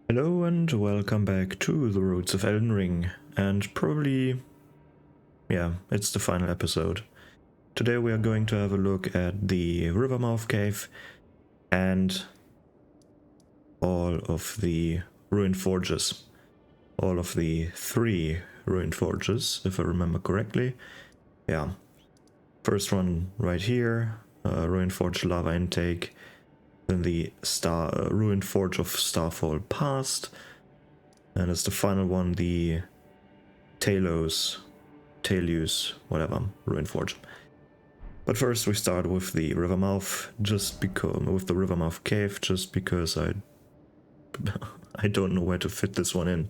Hello and welcome back to the Roads of Elden Ring, and probably, it's the final episode. Today we are going to have a look at the Rivermouth Cave and all of the ruined forges. All of the 3 ruined forges, if I remember correctly. Yeah. First one right here, ruined forge lava intake. Then the ruined forge of Starfall Past. And as the final one, the Talos, whatever, ruined forge. But first we start with the Rivermouth, with the Rivermouth Cave, just because I don't know where to fit this one in,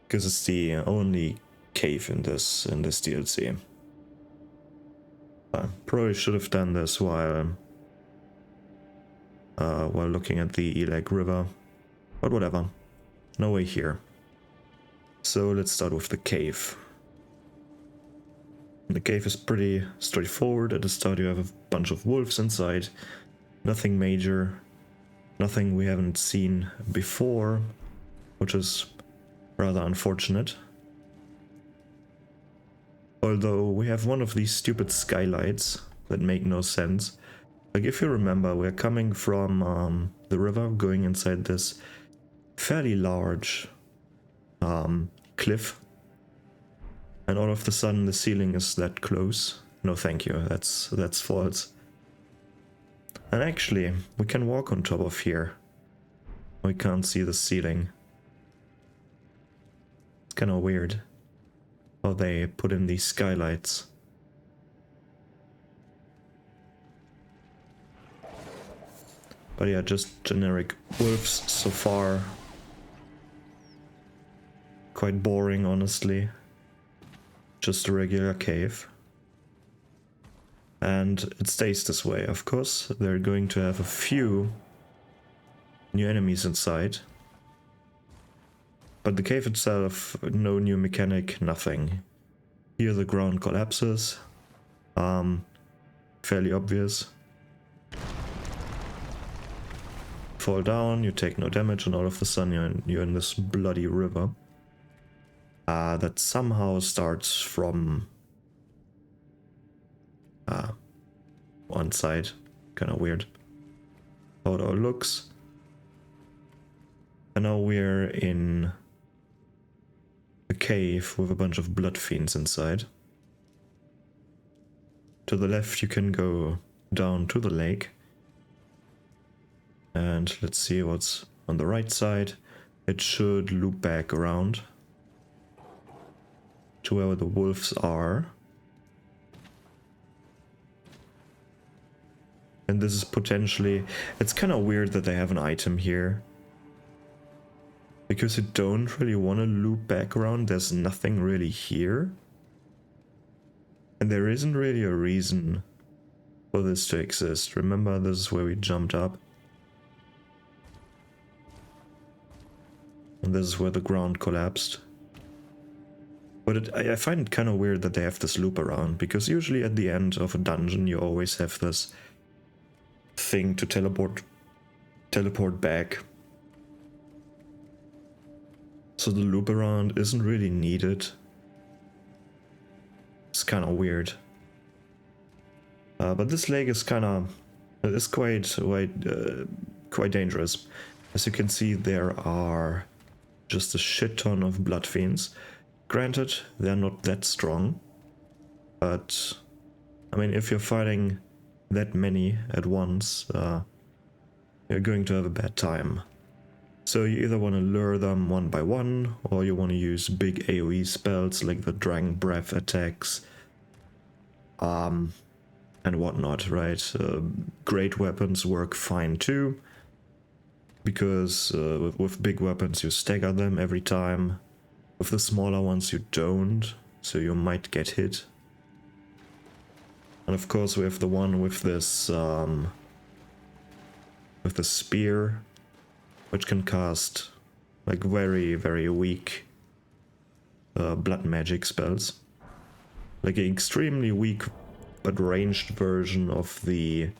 because it's the only cave in this DLC. I probably should have done this while looking at the Elag River, but whatever, no way here. So let's start with the cave. The cave is pretty straightforward. At the start you have a bunch of wolves inside. Nothing major. Nothing we haven't seen before, which is rather unfortunate. Although we have one of these stupid skylights that make no sense. Like, if you remember, we're coming from the river, going inside this fairly large cliff. And all of a sudden the ceiling is that close. No thank you, that's false. And actually, we can walk on top of here. We can't see the ceiling. It's kinda weird how they put in these skylights. But yeah, just generic wolves so far. Quite boring, honestly. Just a regular cave. And it stays this way, of course. They're going to have a few new enemies inside. But the cave itself, no new mechanic, nothing. Here the ground collapses. Fairly obvious. Fall down, you take no damage, and all of a sudden you're in this bloody river. That somehow starts from one side. Kinda weird how it all looks. And now we're in a cave with a bunch of blood fiends inside. To the left you can go down to the lake. And let's see what's on the right side. It should loop back around to where the wolves are. And this is potentially... It's kind of weird that they have an item here, because you don't really want to loop back around. There's nothing really here. And there isn't really a reason for this to exist. Remember, this is where we jumped up. And this is where the ground collapsed. But I find it kind of weird that they have this loop around, because usually at the end of a dungeon you always have this thing to teleport back. So the loop around isn't really needed. It's kind of weird. But this lake is quite dangerous. As you can see, there are just a shit ton of blood fiends. Granted, they're not that strong, but I mean, if you're fighting that many at once, you're going to have a bad time. So you either want to lure them one by one, or you want to use big AoE spells like the Dragon Breath attacks, and whatnot, right? Great weapons work fine too, because with big weapons you stagger them every time. With the smaller ones you don't, so you might get hit. And of course we have the one with this with the spear, which can cast like very, very weak blood magic spells. Like an extremely weak but ranged version of the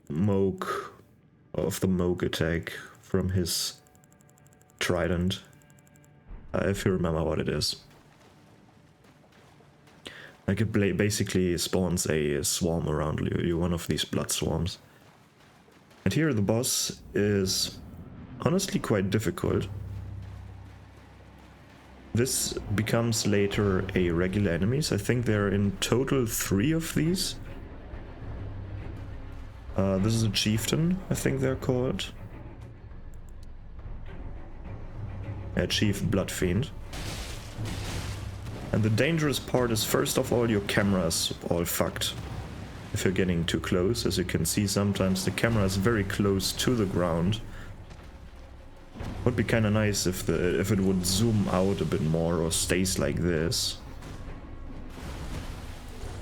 Moog of the Moog attack from his trident. If you remember what it is. Like it basically spawns a swarm around you. You're one of these blood swarms. And here the boss is honestly quite difficult. This becomes later a regular enemies. I think there are in total 3 of these. This is a chieftain, I think they're called. A chief blood fiend. And the dangerous part is, first of all, your camera's all fucked. If you're getting too close, as you can see, sometimes the camera is very close to the ground. Would be kind of nice if it would zoom out a bit more or stays like this.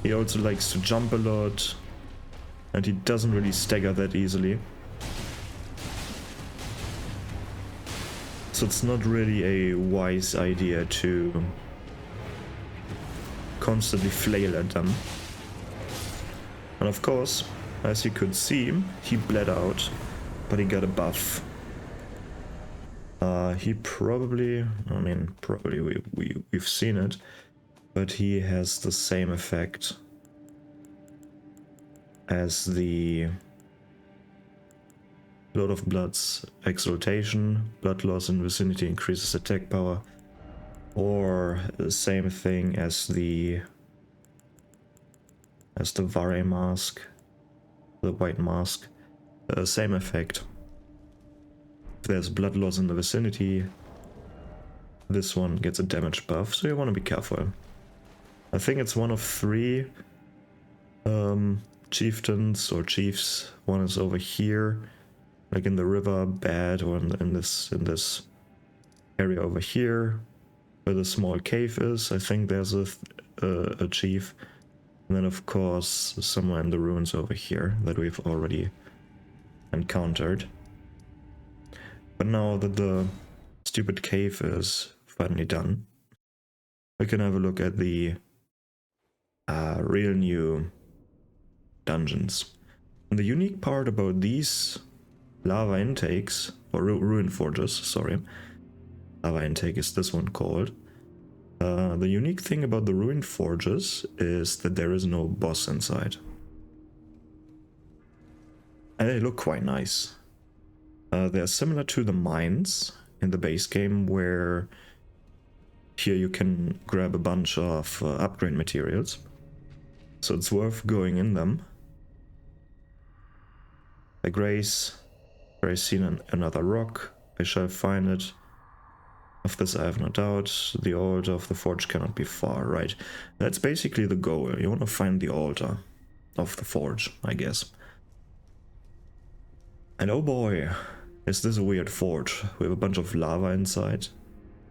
He also likes to jump a lot, and he doesn't really stagger that easily. So it's not really a wise idea to constantly flail at them. And of course, as you could see, he bled out, but he got a buff. He probably, we've seen it, but he has the same effect as the Lord of Blood's Exaltation. Blood loss in vicinity increases attack power, or the same thing as the Vare mask, the white mask. Same effect. If there's blood loss in the vicinity, this one gets a damage buff, so you want to be careful. I think it's one of 3 chieftains or chiefs. One is over here, like in the river bed, or in this area over here, where the small cave is. I think there's a chief. And then of course somewhere in the ruins over here that we've already encountered. But now that the stupid cave is finally done, we can have a look at the real new dungeons. And the unique part about these lava intakes, or ruin forges, sorry, lava intake is this one called. The unique thing about the ruined forges is that there is no boss inside. And they look quite nice. They're similar to the mines in the base game, where here you can grab a bunch of upgrade materials. So it's worth going in them. I grace, where I seen another rock, I shall find it. Of this I have no doubt. The altar of the forge cannot be far, right? That's basically the goal. You want to find the altar of the forge, I guess. And oh boy, is this a weird forge. We have a bunch of lava inside.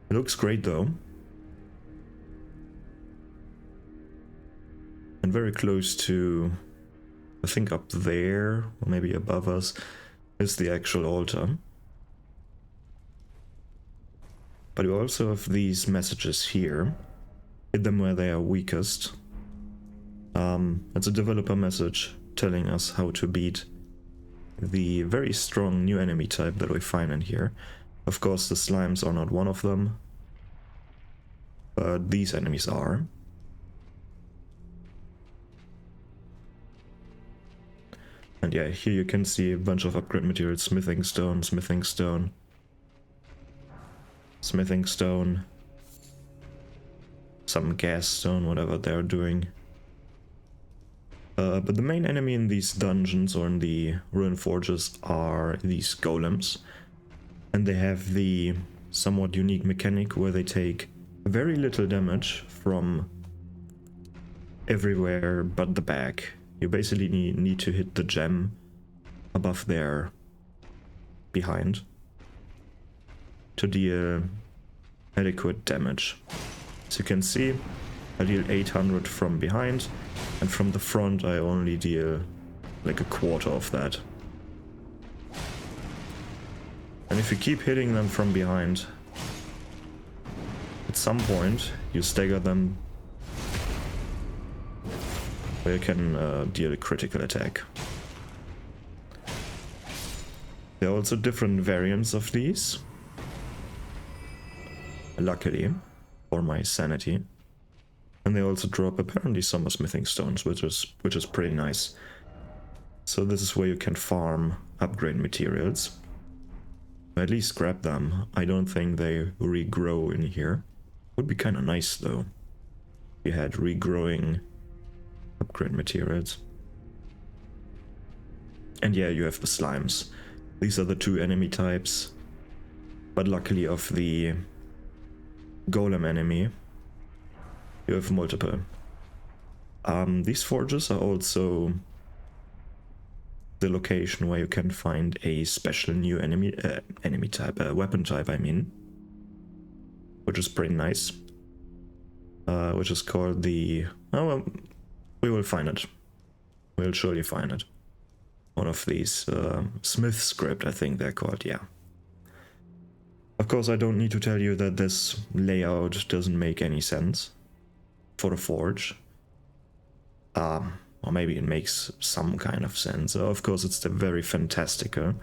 It looks great though. And very close to, I think up there, or maybe above us, is the actual altar. But we also have these messages here. Hit them where they are weakest. It's a developer message telling us how to beat the very strong new enemy type that we find in here. Of course, the slimes are not one of them, but these enemies are. And yeah, here you can see a bunch of upgrade materials: smithing stone, smithing stone, smithing stone, some gas stone, whatever they're doing. But the main enemy in these dungeons, or in the ruin forges, are these golems. And they have the somewhat unique mechanic where they take very little damage from everywhere but the back. You basically need to hit the gem above their behind to deal adequate damage. As you can see, I deal 800 from behind, and from the front I only deal like a quarter of that. And if you keep hitting them from behind, at some point you stagger them where you can deal a critical attack. There are also different variants of these. Luckily, for my sanity. And they also drop apparently some smithing stones, which is pretty nice. So this is where you can farm upgrade materials. At least grab them. I don't think they regrow in here. Would be kind of nice though. If you had regrowing upgrade materials. And yeah, you have the slimes. These are the two enemy types. But luckily of the golem enemy, you have multiple. These forges are also the location where you can find a special new enemy type, weapon type I mean. Which is pretty nice. Which is called the... oh well, we will find it. We'll surely find it. One of these, Smith script I think they're called, yeah. Of course I don't need to tell you that this layout doesn't make any sense for the forge. Or maybe it makes some kind of sense. Of course it's very fantastical,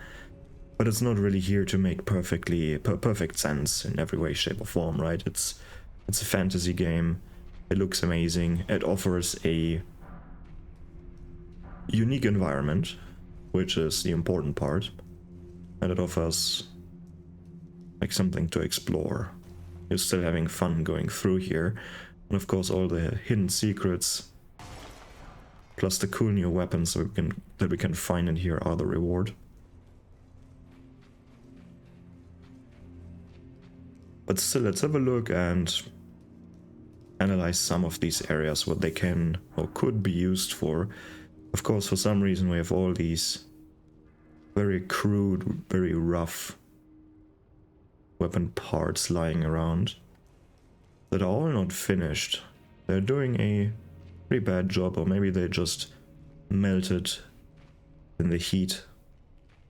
but it's not really here to make perfect sense in every way, shape or form, right? It's a fantasy game. It looks amazing. It offers a unique environment, which is the important part, and it offers like something to explore. You're still having fun going through here, and of course all the hidden secrets plus the cool new weapons that we can find in here are the reward. But still, let's have a look and analyze some of these areas, what they can or could be used for. Of course, for some reason we have all these very crude, very rough weapon parts lying around that are all not finished. They're doing a pretty bad job, or maybe they just melted in the heat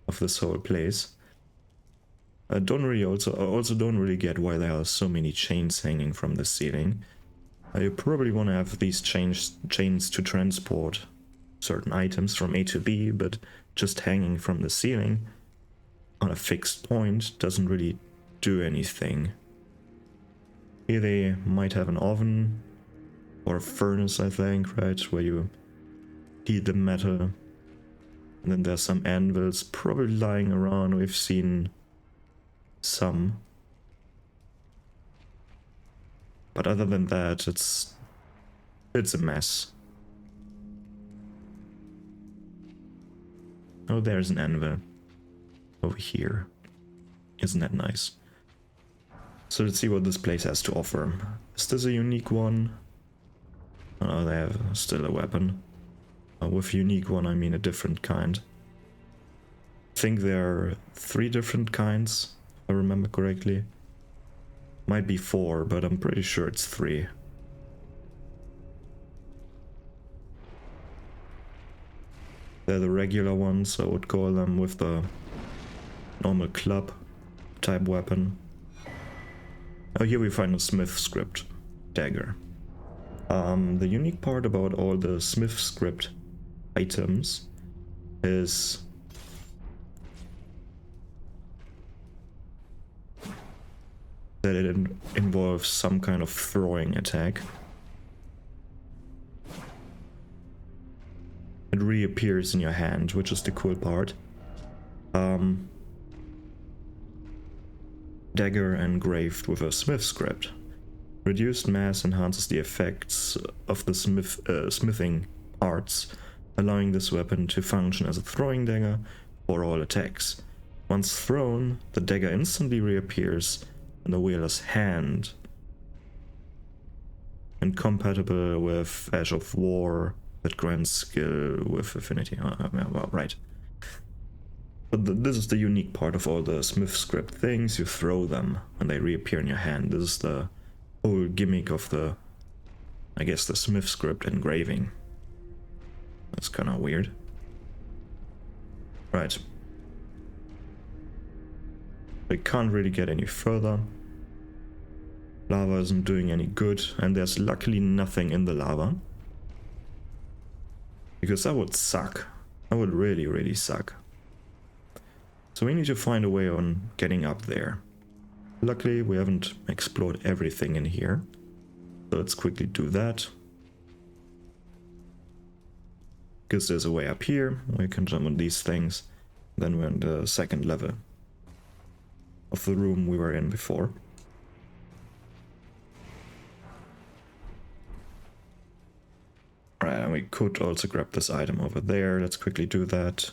of this whole place. I also don't really get why there are so many chains hanging from the ceiling. You probably want to have these chains to transport certain items from A to B, but just hanging from the ceiling on a fixed point doesn't really do anything. Here they might have an oven or a furnace, I think, right, where you heat the metal. And then there's some anvils probably lying around. We've seen some. But other than that, it's a mess. Oh, there's an anvil over here. Isn't that nice? So let's see what this place has to offer. Is this a unique one? Oh, they have still a weapon. With unique one, I mean a different kind. I think there are 3 different kinds, if I remember correctly. Might be 4, but I'm pretty sure it's 3. They're the regular ones, I would call them, with the normal club type weapon. Oh, here we find a Smith script dagger. The unique part about all the Smith script items is that it involves some kind of throwing attack. It reappears in your hand, which is the cool part. Dagger engraved with a Smith script. Reduced mass enhances the effects of the smithing parts, allowing this weapon to function as a throwing dagger for all attacks. Once thrown, the dagger instantly reappears in the wielder's hand. Incompatible with Ash of War, that grants skill with affinity. Well, right. But this is the unique part of all the Smith script things. You throw them and they reappear in your hand. This is the whole gimmick of the, I guess, the Smith script engraving. That's kind of weird. Right. We can't really get any further. Lava isn't doing any good, and there's luckily nothing in the lava. Because that would suck. That would really, really suck. So we need to find a way on getting up there. Luckily, we haven't explored everything in here. So let's quickly do that. Because there's a way up here, we can jump on these things. Then we're in the second level of the room we were in before. Right, and we could also grab this item over there. Let's quickly do that.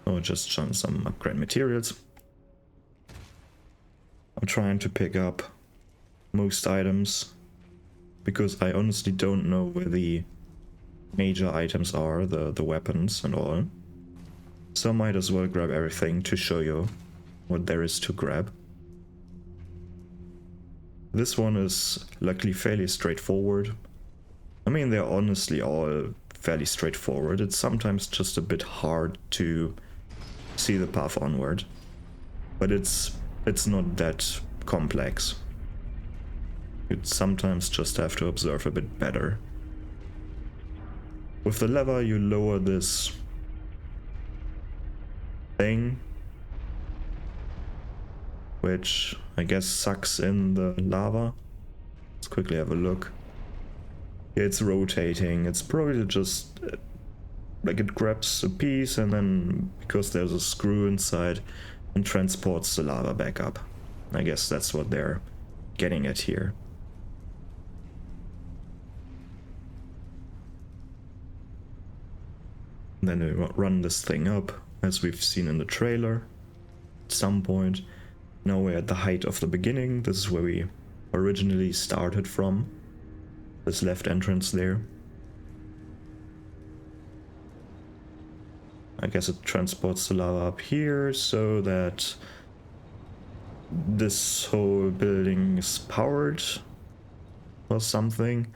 Oh, just some upgrade materials. I'm trying to pick up most items because I honestly don't know where the major items are, the weapons and all. So I might as well grab everything to show you what there is to grab. This one is luckily fairly straightforward. I mean, they're honestly all fairly straightforward. It's sometimes just a bit hard to see the path onward, but it's not that complex. You'd sometimes just have to observe a bit better. With the lever, you lower this thing, which I guess sucks in the lava. Let's quickly have a look. It's rotating. It's probably just like it grabs a piece and then, because there's a screw inside, and transports the lava back up. I guess that's what they're getting at here. Then we run this thing up, as we've seen in the trailer at some point. Now we're at the height of the beginning. This is where we originally started from. This left entrance there. I guess it transports the lava up here so that this whole building is powered or something.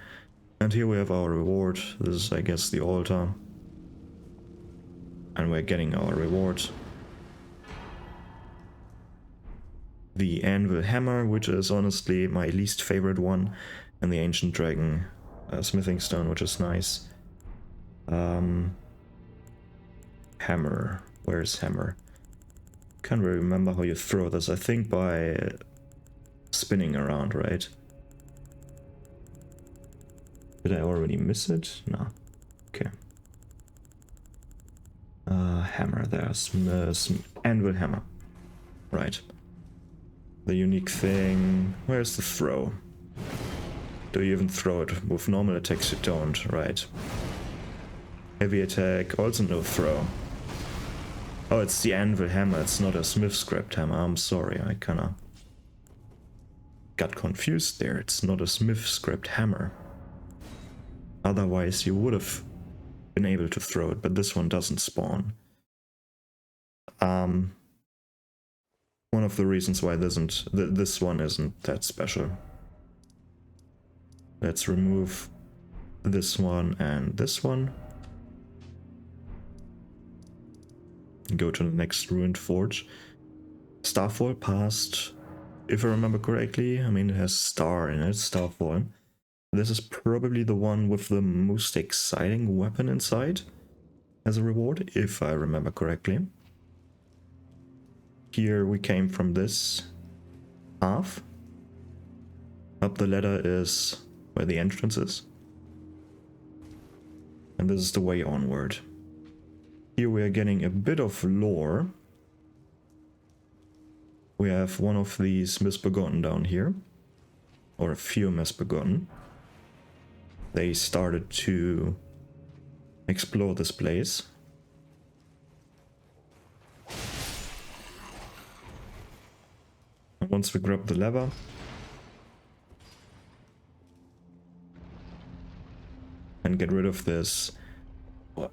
And here we have our reward. This is, I guess, the altar. And we're getting our reward. The anvil hammer, which is honestly my least favorite one, and the ancient dragon smithing stone, which is nice. Hammer. Where's hammer? Can't really remember how you throw this. I think by spinning around, right? Did I already miss it? No. Okay. Hammer. There's anvil hammer. Right. The unique thing. Where's the throw? Do you even throw it? With normal attacks you don't, right? Heavy attack, also no throw. Oh, it's the anvil hammer, it's not a smith script hammer. I'm sorry, I kinda got confused there. It's not a smith script hammer. Otherwise you would have been able to throw it, but this one doesn't spawn. One of the reasons why this one isn't that special. Let's remove this one and this one. Go to the next ruined forge. Starfall passed, if I remember correctly. I mean, it has star in it, Starfall. This is probably the one with the most exciting weapon inside as a reward, if I remember correctly. Here we came from this path. Up the ladder is where the entrance is. And this is the way onward. Here we are getting a bit of lore. We have one of these misbegotten down here. Or a few misbegotten. They started to explore this place. And once we grab the lever, and get rid of this.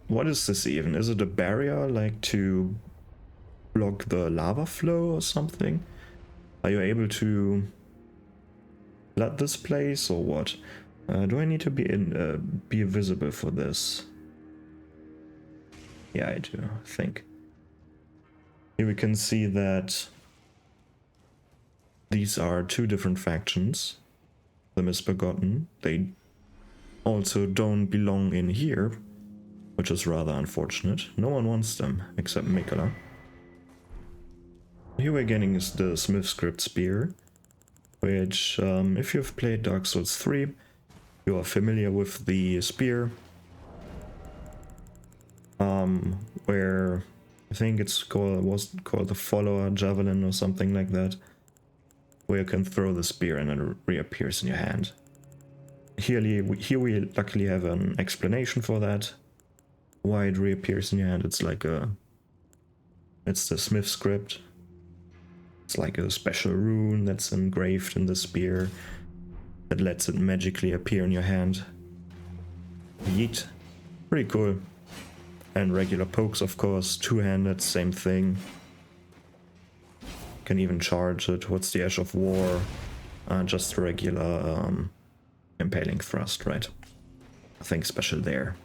What is this even? Is it a barrier, like to block the lava flow or something? Are you able to flood this place or what? Do I need to be visible for this? Yeah, I do, I think. Here we can see that these are two different factions. The Misbegotten. They also don't belong in here, which is rather unfortunate. No one wants them except Mikola. Here we're getting is the Smith Script Spear, which, if you've played Dark Souls 3, you are familiar with the spear, where I think was called the Follower Javelin or something like that, where you can throw the spear and it reappears in your hand. Here we luckily have an explanation for that, why it reappears in your hand. It's the Smith Script. It's like a special rune that's engraved in the spear that lets it magically appear in your hand. Yeet. Pretty cool. And regular pokes, of course, two-handed, same thing. Can even charge it. What's the Ash of War? Just a regular impaling thrust, right? Nothing special there.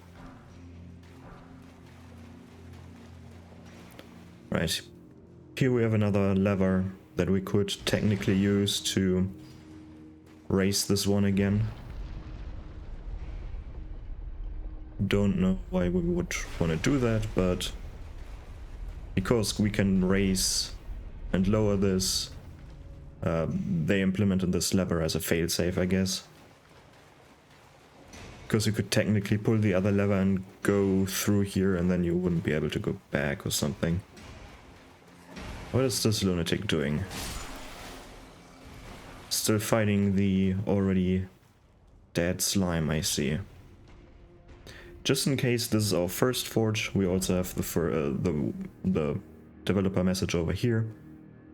Right. Here we have another lever that we could technically use to raise this one again. Don't know why we would want to do that, but because we can raise and lower this, they implemented this lever as a failsafe, I guess. Because you could technically pull the other lever and go through here and then you wouldn't be able to go back or something. What is this lunatic doing? Still fighting the already dead slime, I see. Just in case this is our first forge, we also have the developer message over here.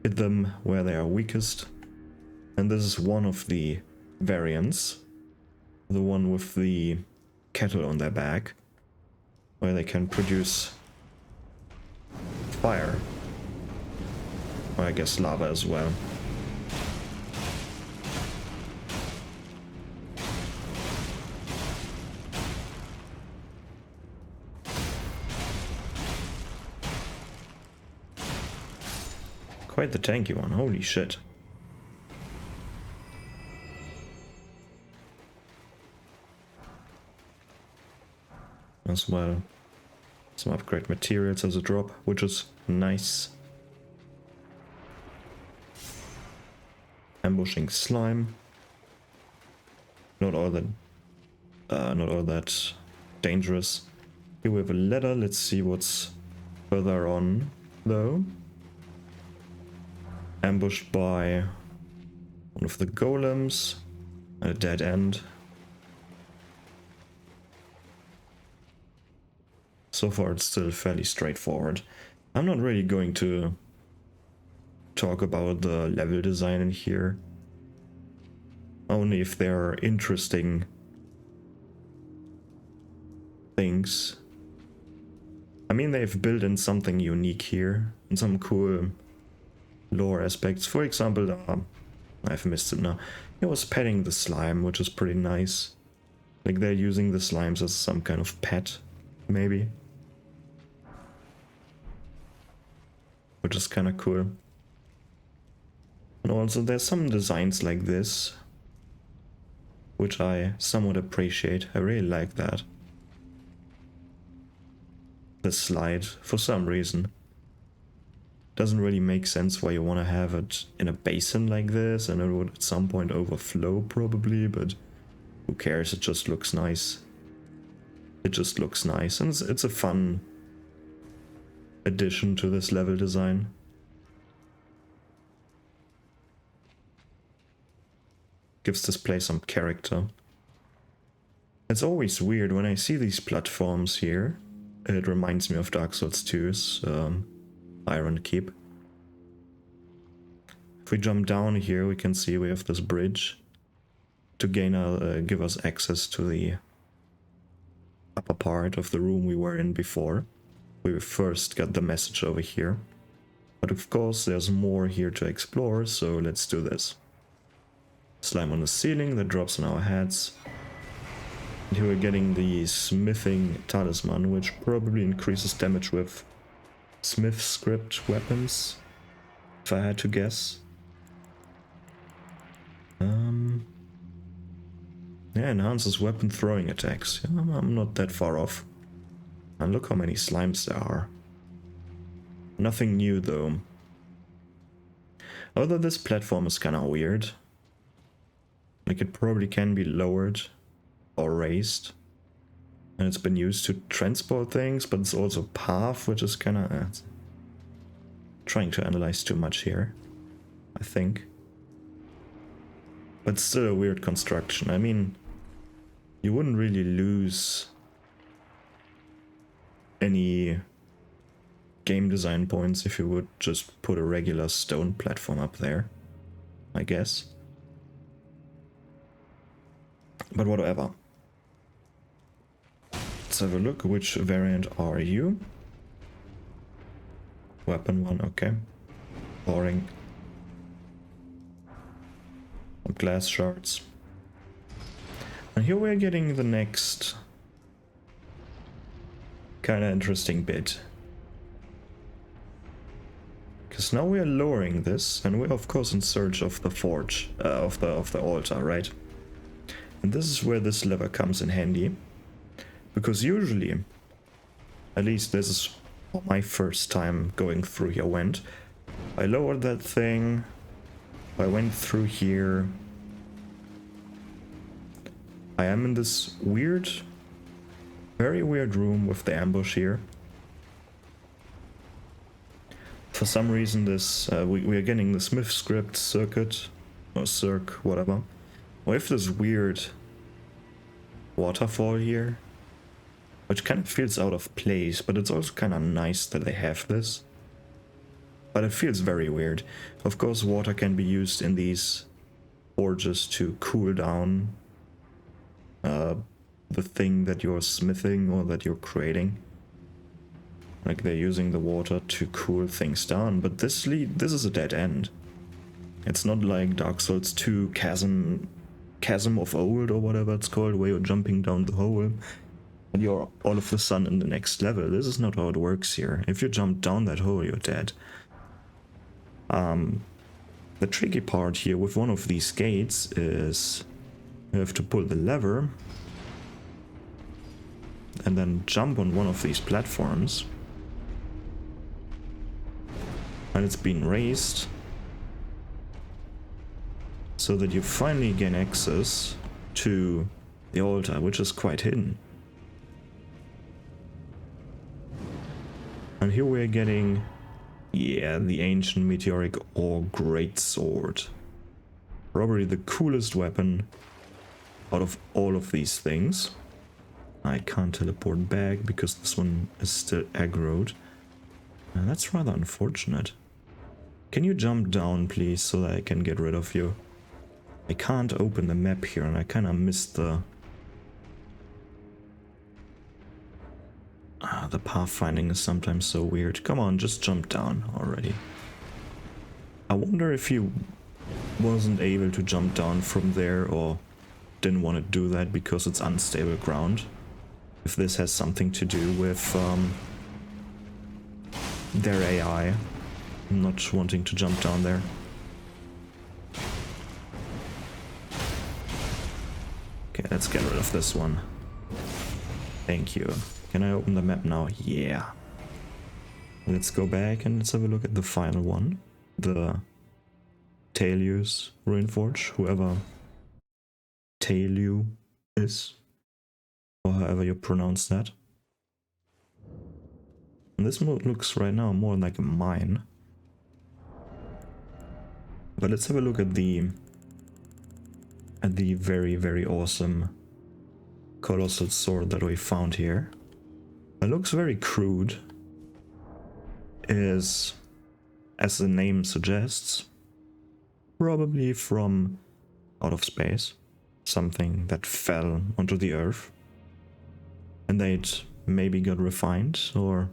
Hit them where they are weakest. And this is one of the variants. The one with the kettle on their back, where they can produce fire. Or I guess lava as well. Quite the tanky one, holy shit. As well, some upgrade materials as a drop, which is nice. Ambushing slime. Not all that dangerous. Here we have a ladder. Let's see what's further on, though. Ambushed by one of the golems at a dead end. So far it's still fairly straightforward. I'm not really going to talk about the level design in here. Only if there are interesting things. I mean, they've built in something unique here and some cool lore aspects. For example, I've missed it now. It was petting the slime, which is pretty nice. Like they're using the slimes as some kind of pet, maybe. Which is kind of cool. And also there's some designs like this, which I somewhat appreciate. I really like that. The slide, for some reason. Doesn't really make sense why you want to have it in a basin like this, and it would at some point overflow probably, but who cares, it just looks nice. It just looks nice, and it's a fun addition to this level design. Gives this place some character. It's always weird when I see these platforms here. It reminds me of Dark Souls 2's Iron Keep. If we jump down here, we can see we have this bridge to give us access to the upper part of the room we were in before. We first got the message over here. But of course there's more here to explore, so let's do this. Slime on the ceiling that drops on our heads. And here we're getting the smithing talisman, which probably increases damage with Smith Script weapons, if I had to guess. Yeah, enhances weapon throwing attacks. Yeah, I'm not that far off. And look how many slimes there are. Nothing new though. Although this platform is kinda weird. Like it probably can be lowered or raised. And it's been used to transport things, but it's also path, which is kinda... trying to analyze too much here, I think. But still a weird construction. I mean, you wouldn't really lose any game design points if you would just put a regular stone platform up there, I guess. But whatever. Let's have a look. Which variant are you? Weapon one, okay. Boring. Glass shards. And here we're getting the next kind of interesting bit. Because now we're lowering this, and we're of course in search of the forge, of the altar, right? And this is where this lever comes in handy. Because usually, at least this is my first time going through here went, I lowered that thing, I went through here, I am in this weird, very weird room with the ambush here. For some reason this, we are getting the Smith script circuit, or circ, whatever, with this weird waterfall here, which kind of feels out of place, but it's also kind of nice that they have this. But it feels very weird. Of course, water can be used in these forges to cool down the thing that you're smithing or that you're creating. Like they're using the water to cool things down, but this is a dead end. It's not like Dark Souls 2 Chasm of Old or whatever it's called, where you're jumping down the hole and you're all of a sudden in the next level. This is not how it works here. If you jump down that hole, you're dead. The tricky part here with one of these gates is you have to pull the lever and then jump on one of these platforms. And it's been raised so that you finally gain access to the altar, which is quite hidden. And here we're getting, yeah, the ancient meteoric ore greatsword. Probably the coolest weapon out of all of these things. I can't teleport back because this one is still aggroed. And that's rather unfortunate. Can you jump down, please, so that I can get rid of you? I can't open the map here, and I kind of missed the pathfinding is sometimes so weird. Come on, just jump down already. I wonder if he wasn't able to jump down from there or didn't want to do that because it's unstable ground. If this has something to do with their AI not wanting to jump down there. Okay, let's get rid of this one. Thank you. Can I open the map now? Yeah. Let's go back and let's have a look at the final one. The Tailius Ruinforge, whoever Tailiu is, or however you pronounce that. And this looks right now more like a mine. But let's have a look at the very, very awesome colossal sword that we found here. It looks very crude. It is, as the name suggests, probably from out of space. Something that fell onto the earth. And they maybe got refined or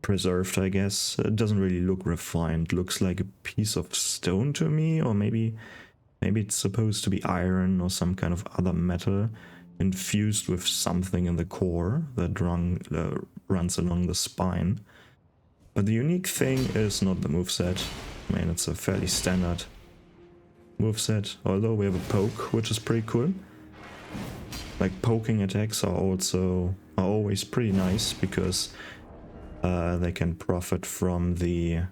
preserved, I guess. It doesn't really look refined. It looks like a piece of stone to me, or maybe it's supposed to be iron or some kind of other metal infused with something in the core that runs along the spine. But the unique thing is not the moveset. I mean, it's a fairly standard moveset, although we have a poke, which is pretty cool. Like, poking attacks are also are always pretty nice because they can profit from the...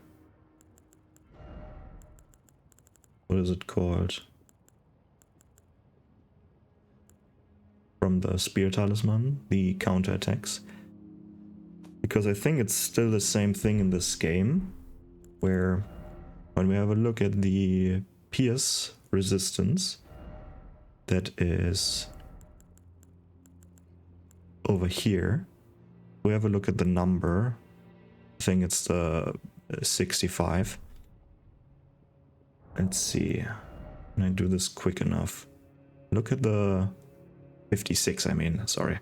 what is it called? From the Spear Talisman, the counterattacks. Because I think it's still the same thing in this game, where when we have a look at the pierce resistance, that is over here, we have a look at the number. I think it's the 65. Let's see, can I do this quick enough? Look at the 56, I mean, sorry.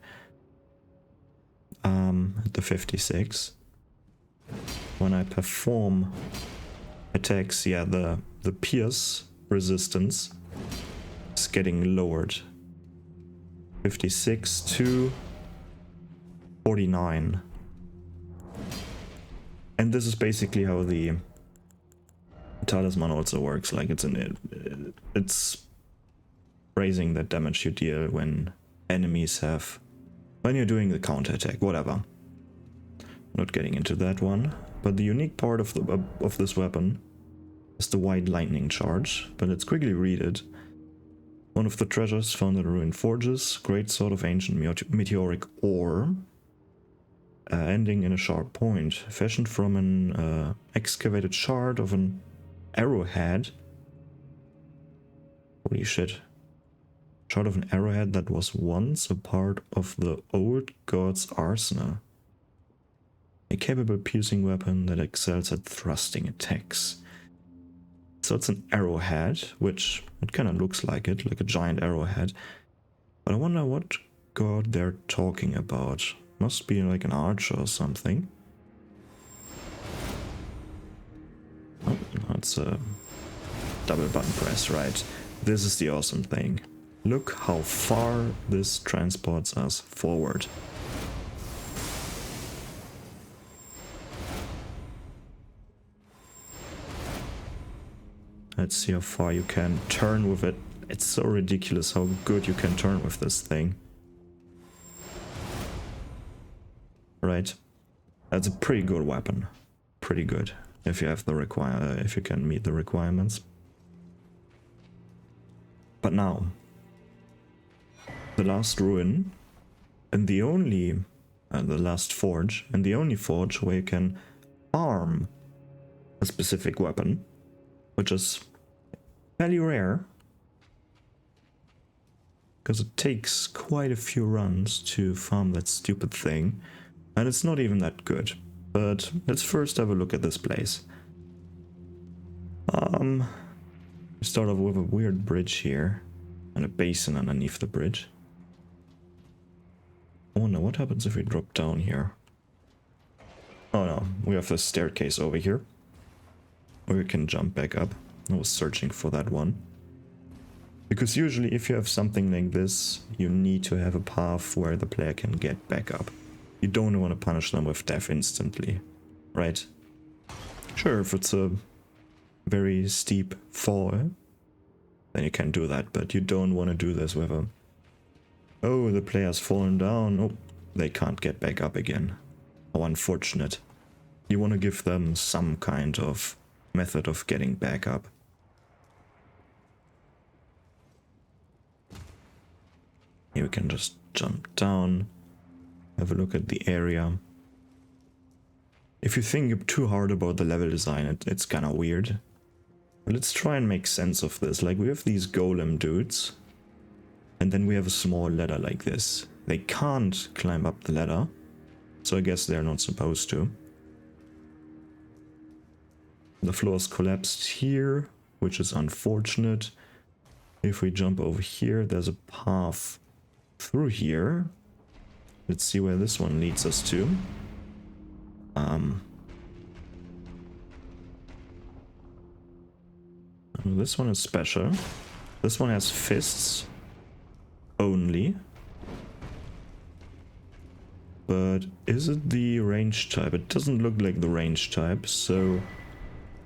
The 56. When I perform attacks, yeah, the pierce resistance is getting lowered. 56 to 49. And this is basically how the talisman also works. Like it's raising the damage you deal when enemies have, when you're doing the counterattack, whatever. Not getting into that one, but the unique part of this weapon is the white lightning charge. But let's quickly read it. One of the treasures found in the ruined forges, great sword of ancient meteoric ore, ending in a sharp point, fashioned from an excavated shard of an arrowhead. Holy shit. Shard of an arrowhead that was once a part of the old god's arsenal. A capable piercing weapon that excels at thrusting attacks. So it's an arrowhead, which it kind of looks like it, like a giant arrowhead. But I wonder what god they're talking about. Must be like an archer or something. Oh, that's a double button press, right? This is the awesome thing. Look how far this transports us forward. Let's see how far you can turn with it. It's so ridiculous how good you can turn with this thing. Right. That's a pretty good weapon. Pretty good. If you have the if you can meet the requirements. But now, the last ruin, and the only, the last forge, and the only forge where you can farm a specific weapon, which is fairly rare, because it takes quite a few runs to farm that stupid thing, and it's not even that good. But let's first have a look at this place. We start off with a weird bridge here, and a basin underneath the bridge. I wonder what happens if we drop down here. Oh no, we have a staircase over here, where we can jump back up. I was searching for that one. Because usually if you have something like this, you need to have a path where the player can get back up. You don't want to punish them with death instantly, right? Sure, if it's a very steep fall, then you can do that, but you don't want to do this with a... oh, the player's fallen down. Oh, they can't get back up again. How unfortunate. You want to give them some kind of method of getting back up. Here we can just jump down, have a look at the area. If you think too hard about the level design, it's kind of weird. But let's try and make sense of this. Like, we have these golem dudes, and then we have a small ladder like this. They can't climb up the ladder, so I guess they're not supposed to. The floor's collapsed here, which is unfortunate. If we jump over here, there's a path through here. Let's see where this one leads us to. This one is special. This one has fists only. But is it the range type? It doesn't look like the range type, so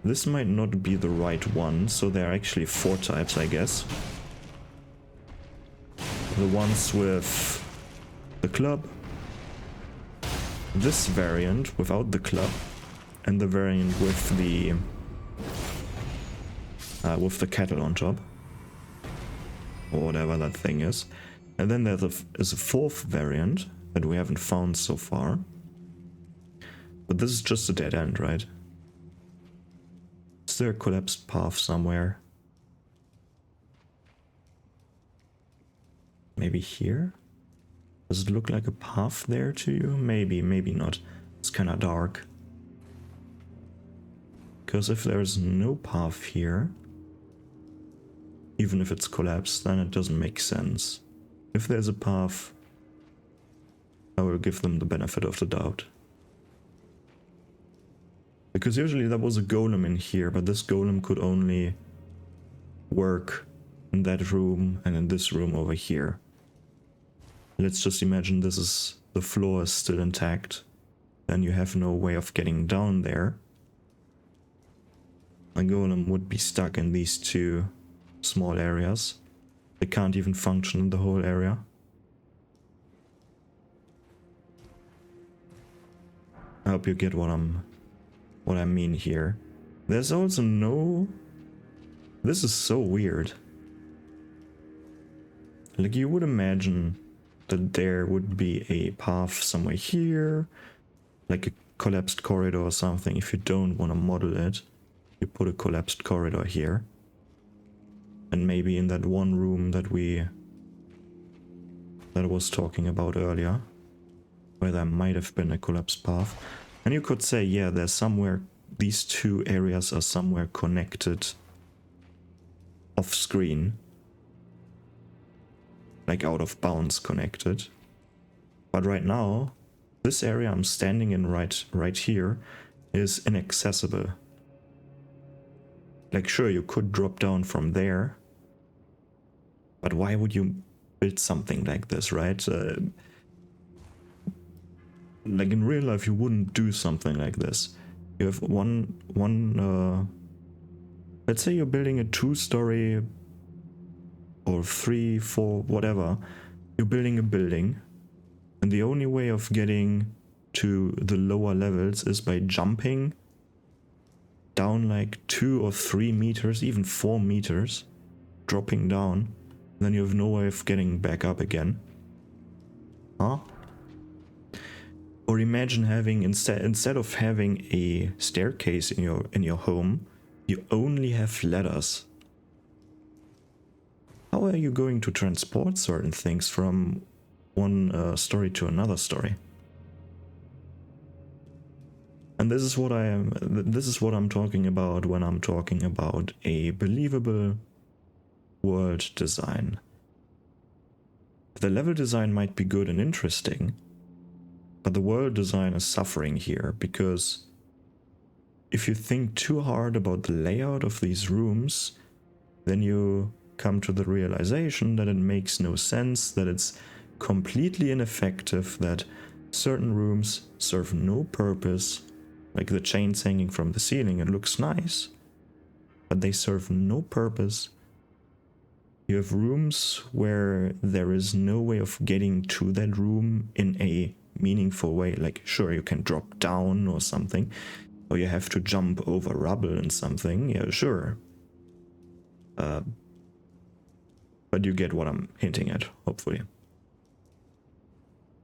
this might not be the right one. So there are actually 4 types, I guess. The ones with the club, this variant without the club and the variant with the kettle on top, or whatever that thing is. And then there is a fourth variant that we haven't found so far. But this is just a dead end, right? Is there a collapsed path somewhere? Maybe here? Does it look like a path there to you? Maybe, maybe not. It's kinda dark. Because if there's no path here, even if it's collapsed, then it doesn't make sense. If there's a path, I will give them the benefit of the doubt. Because usually there was a golem in here, but this golem could only work in that room and in this room over here. Let's just imagine the floor is still intact. Then you have no way of getting down there. A golem would be stuck in these two small areas. They can't even function in the whole area. I hope you get what I mean here. There's also no... This is so weird. Like, you would imagine that there would be a path somewhere here, like a collapsed corridor or something. If you don't want to model it, you put a collapsed corridor here. And maybe in that one room that I was talking about earlier, where there might have been a collapsed path. And you could say, yeah, there's somewhere, these two areas are somewhere connected off screen. Like out of bounds connected. But right now, this area I'm standing in right here is inaccessible. Like, sure, you could drop down from there, but why would you build something like this, right? Like in real life, you wouldn't do something like this. You have let's say you're building a 2-story or 3, 4, whatever. You're building a building, and the only way of getting to the lower levels is by jumping down like 2 or 3 meters, even 4 meters, dropping down. Then you have no way of getting back up again. Huh? Or imagine having instead of having a staircase in your home, you only have ladders. How are you going to transport certain things from one story to another story? And this is what I'm talking about when I'm talking about a believable world design. The level design might be good and interesting, but the world design is suffering here, because if you think too hard about the layout of these rooms, then you come to the realization that it makes no sense, that it's completely ineffective, that certain rooms serve no purpose, like the chains hanging from the ceiling. It looks nice, but they serve no purpose. You have rooms where there is no way of getting to that room in a meaningful way. Like, sure, you can drop down or something, or you have to jump over rubble and something. Yeah, sure. But you get what I'm hinting at, hopefully.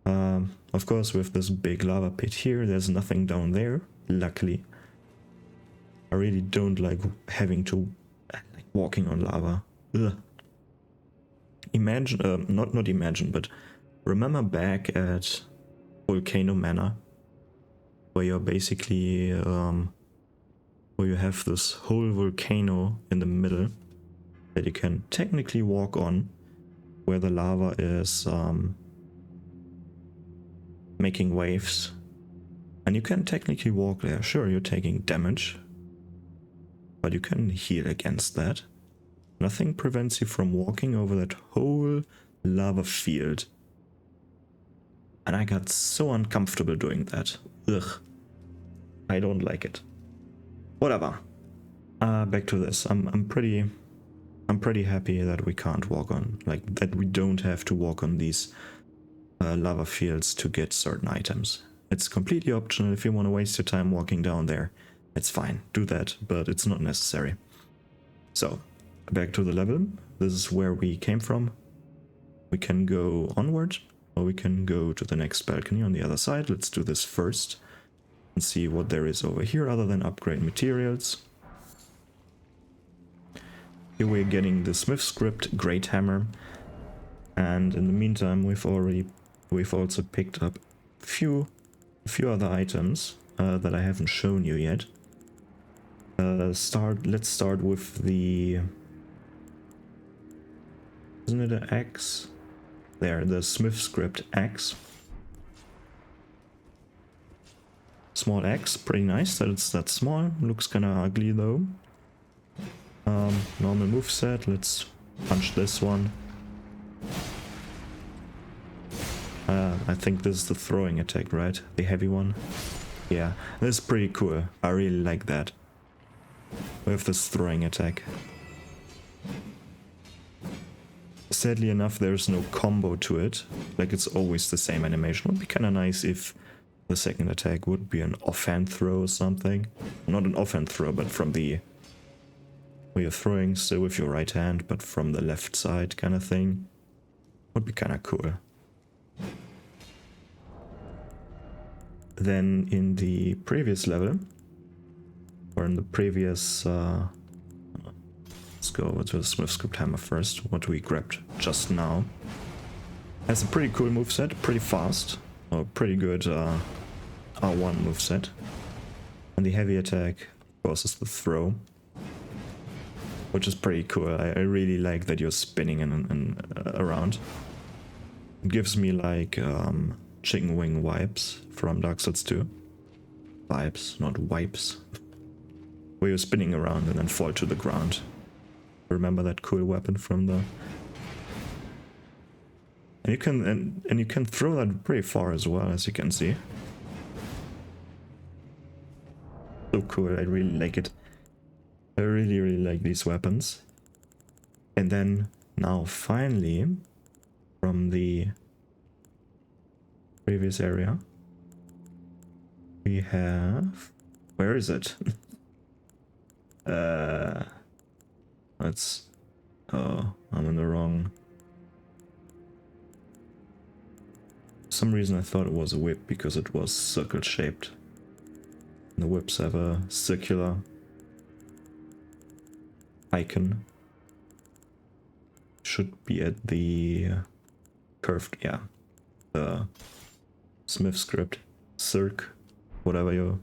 Of course, with this big lava pit here, there's nothing down there, luckily. I really don't like having to walking on lava. Ugh. Imagine, not imagine, but remember back at Volcano Manor, where you're basically, where you have this whole volcano in the middle that you can technically walk on, where the lava is making waves, and you can technically walk there. Sure, you're taking damage, but you can heal against that. Nothing prevents you from walking over that whole lava field. And I got so uncomfortable doing that. Ugh. I don't like it. Whatever. Back to this. I'm pretty happy that we can't walk on, like, that we don't have to walk on these lava fields to get certain items. It's completely optional. If you want to waste your time walking down there, it's fine, do that, but it's not necessary. So, back to the level. This is where we came from. We can go onward, or we can go to the next balcony on the other side. Let's do this first and see what there is over here other than upgrade materials. Here we're getting the Smith script Great Hammer, and in the meantime we've also picked up a few other items that I haven't shown you yet. Let's start with the, isn't it an axe? There, the Smith script axe. Small axe, pretty nice that it's that small. Looks kinda ugly though. Normal moveset, let's punch this one. I think this is the throwing attack, right? The heavy one. Yeah, this is pretty cool. I really like that. With this throwing attack. Sadly enough, there's no combo to it. Like, it's always the same animation. Would be kind of nice if the second attack would be an offhand throw or something. Not an offhand throw, but from the... where you're throwing still with your right hand, but from the left side kind of thing. Would be kind of cool. Then in the previous level, or in the previous... let's go over to the Smith script hammer first, what we grabbed just now. Has a pretty cool moveset, pretty fast, or pretty good R1 moveset. And the heavy attack, of course, is the throw, which is pretty cool. I really like that you're spinning and around. It gives me like chicken wing vibes from Dark Souls 2. Vibes, not wipes. Where you're spinning around and then fall to the ground. Remember that cool weapon from the... And you can throw that pretty far as well, as you can see. So cool, I really like it. I really like these weapons. And then now finally, from the previous area, we have... where is it? Let's... oh, I'm in the wrong... For some reason I thought it was a whip because it was circle shaped. The whips have a circular icon. Should be at the curved, yeah, the Smith script, circ, however you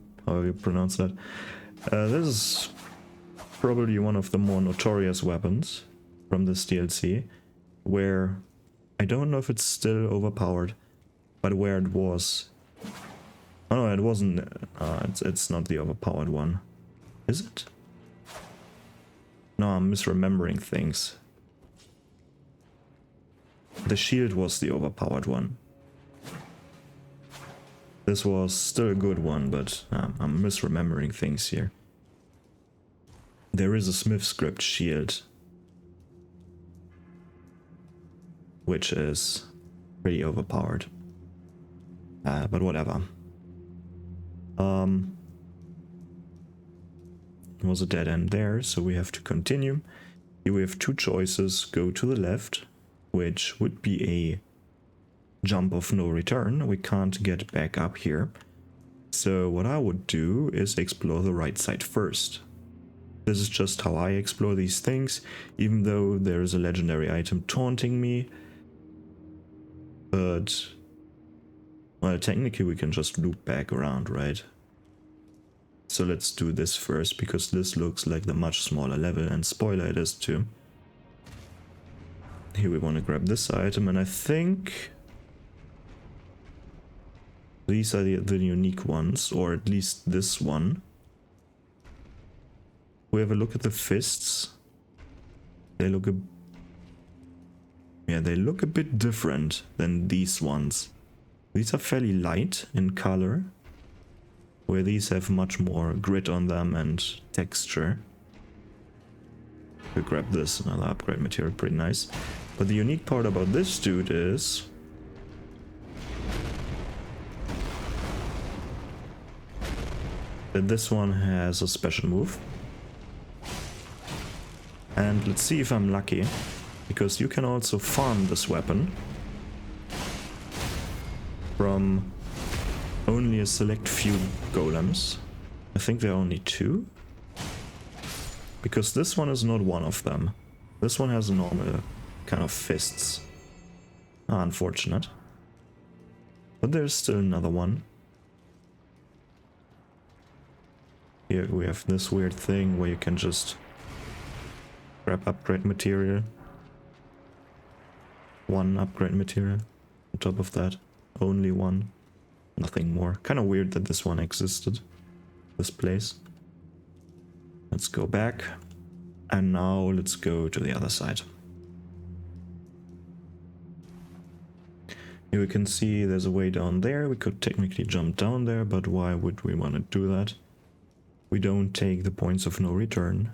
pronounce that. This is probably one of the more notorious weapons from this DLC, where I don't know if it's still overpowered, but where it was. Oh no, it wasn't. It's not the overpowered one, is it? No, I'm misremembering things. The shield was the overpowered one. This was still a good one, but I'm misremembering things here. There is a Smith script shield, which is pretty overpowered. But whatever. There was a dead end there, so we have to continue. Here we have two choices: go to the left, which would be a jump of no return. We can't get back up here. So what I would do is explore the right side first. This is just how I explore these things, even though there is a legendary item taunting me. But, well, technically we can just loop back around, right? So let's do this first, because this looks like the much smaller level, and spoiler, it is too. Here we want to grab this item, and I think these are the unique ones, or at least this one. We have a look at the fists. They look they look a bit different than these ones. These are fairly light in color, where these have much more grit on them and texture. We grab this, another upgrade material, pretty nice. But the unique part about this dude is that this one has a special move. And let's see if I'm lucky, because you can also farm this weapon from only a select few golems. I think there are only 2. Because this one is not one of them. This one has normal kind of fists. Unfortunate. But there's still another one. Here we have this weird thing where you can just grab upgrade material. 1 upgrade material. On top of that, only 1. Nothing more. Kind of weird that this one existed. This place. Let's go back. And now let's go to the other side. Here we can see there's a way down there. We could technically jump down there, but why would we want to do that? We don't take the points of no return.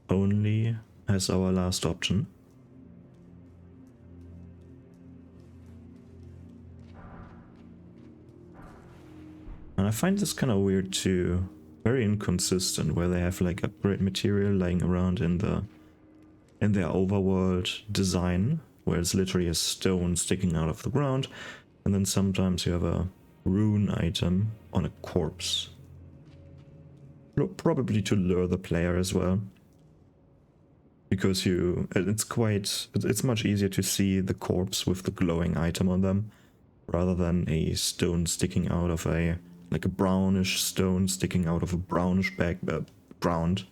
Only as our last option. And I find this kind of weird too. Very inconsistent, where they have like upgrade material lying around in their overworld design, where it's literally a stone sticking out of the ground, and then sometimes you have a rune item on a corpse. Probably to lure the player as well, because it's much easier to see the corpse with the glowing item on them, rather than a stone sticking out of a brownish stone sticking out of a brownish background.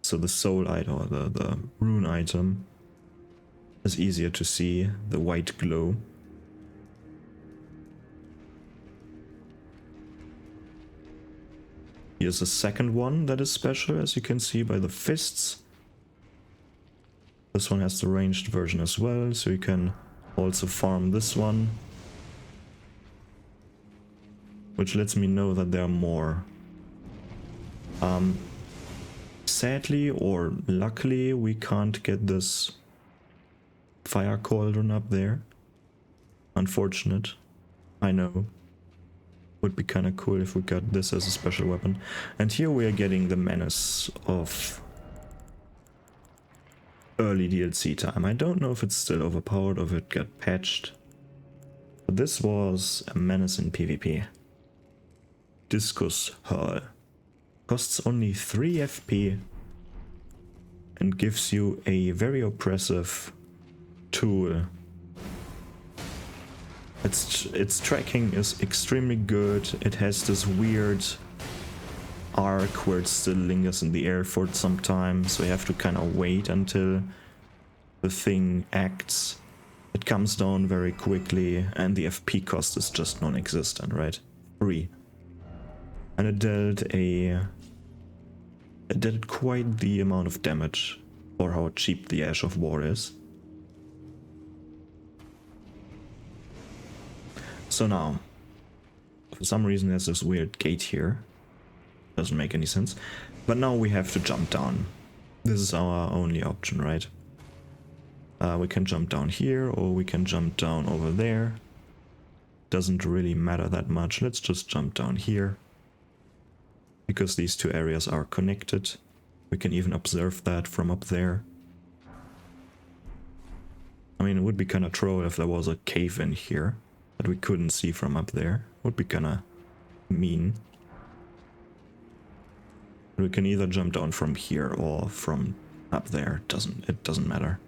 So the soul item, or the rune item, is easier to see, the white glow. Here's a second one that is special, as you can see by the fists. This one has the ranged version as well, so you can also farm this one. Which lets me know that there are more. Sadly or luckily, we can't get this fire cauldron up there. Unfortunate. I know. Would be kind of cool if we got this as a special weapon. And here we are getting the menace of early DLC time. I don't know if it's still overpowered or if it got patched. But this was a menace in PvP. Discus Hurl. Costs only 3 FP and gives you a very oppressive tool. Its tracking is extremely good. It has this weird arc where it still lingers in the air for some time, so you have to kind of wait until the thing acts. It comes down very quickly, and the FP cost is just non-existent, right? 3. And it did quite the amount of damage for how cheap the Ash of War is. So now, for some reason there's this weird gate here. Doesn't make any sense. But now we have to jump down. This is our only option, right? We can jump down here, or we can jump down over there. Doesn't really matter that much. Let's just jump down here. Because these two areas are connected. We can even observe that from up there. I mean, it would be kind of troll if there was a cave in here that we couldn't see from up there. Would be kind of mean. We can either jump down from here or from up there. It doesn't matter.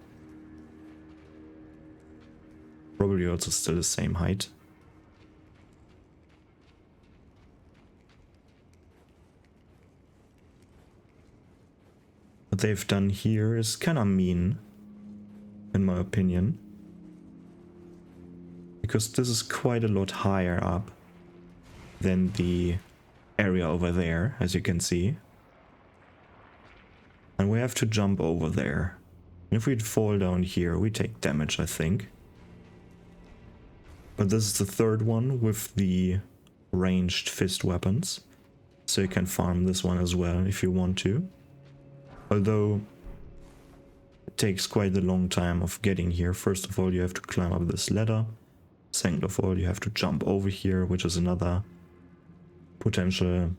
Probably also still the same height. What they've done here is kind of mean, in my opinion. Because this is quite a lot higher up than the area over there, as you can see. And we have to jump over there. And if we'd fall down here, we take damage, I think. But this is the third one with the ranged fist weapons. So you can farm this one as well if you want to. Although it takes quite a long time of getting here. First of all, you have to climb up this ladder. Second of all, you have to jump over here, which is another potential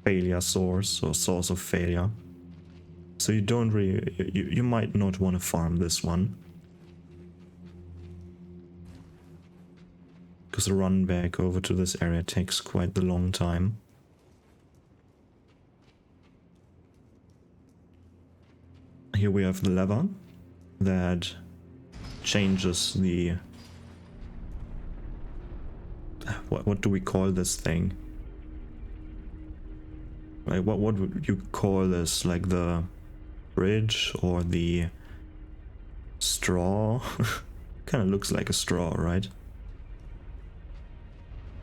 failure source or source of failure. So you don't really, you might not want to farm this one. Because the run back over to this area takes quite the long time. Here we have the lever that changes the... What do we call this thing? Like what would you call this? Like the bridge or the straw? Kind of looks like a straw, right?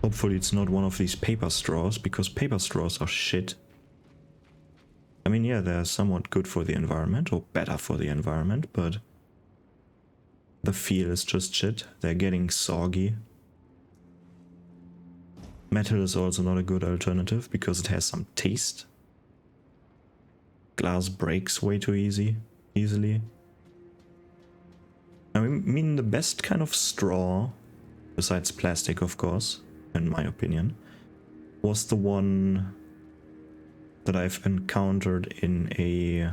Hopefully it's not one of these paper straws, because paper straws are shit. I mean, yeah, they're somewhat good for the environment, or better for the environment, but the feel is just shit. They're getting soggy. Metal is also not a good alternative, because it has some taste. Glass breaks way too easily. I mean, the best kind of straw, besides plastic of course, in my opinion, was the one that I've encountered in a